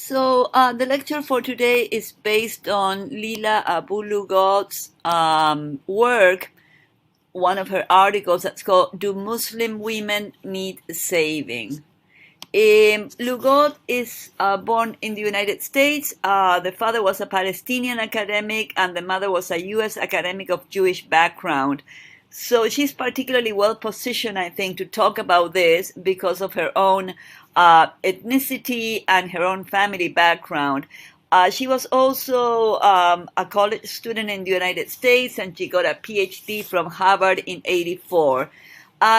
The lecture for today is based on Lila Abu-Lughod's work, one of her articles that's called "Do Muslim Women Need Saving?" Lughod is born in the United States. The father was a Palestinian academic and the mother was a U.S. academic of Jewish background. So she's particularly well positioned, I think, to talk about this because of her own ethnicity and her own family background. She was also a college student in the United States, and she got a PhD from Harvard in '84.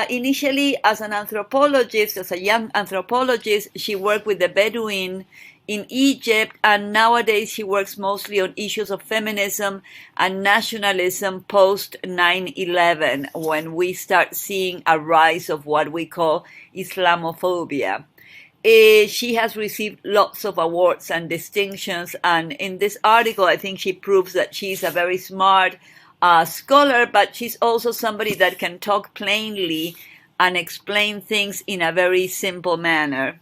Initially, as an anthropologist, as a young anthropologist, she worked with the Bedouin in Egypt, and nowadays she works mostly on issues of feminism and nationalism post 9/11, when we start seeing a rise of what we call Islamophobia. She has received lots of awards and distinctions, and in this article, I think she proves that she's a very smart scholar, but she's also somebody that can talk plainly and explain things in a very simple manner.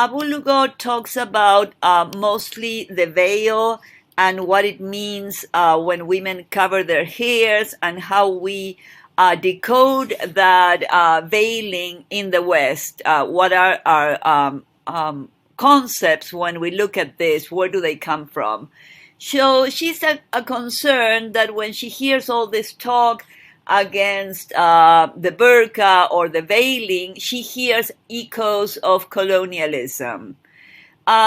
Abu-Lughod talks about mostly the veil and what it means when women cover their hairs and how we decode that veiling in the West. What are our concepts when we look at this? Where do they come from? So she's a concern that when she hears all this talk against the burqa or the veiling, she hears echoes of colonialism.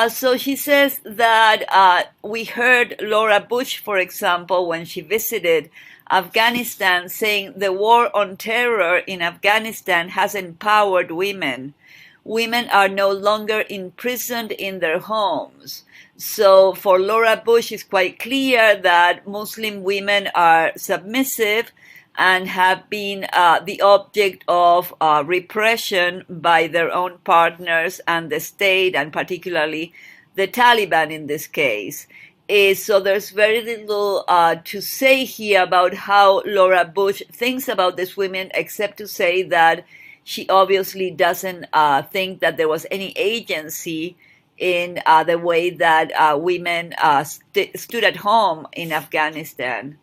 So she says that we heard Laura Bush, for example, when she visited Afghanistan, saying the war on terror in Afghanistan has empowered women. Women are no longer imprisoned in their homes. So for Laura Bush, it's quite clear that Muslim women are submissive and have been the object of repression by their own partners and the state, and particularly the Taliban in this case. So there's very little to say here about how Laura Bush thinks about these women, except to say that she obviously doesn't think that there was any agency in the way that women stood at home in Afghanistan.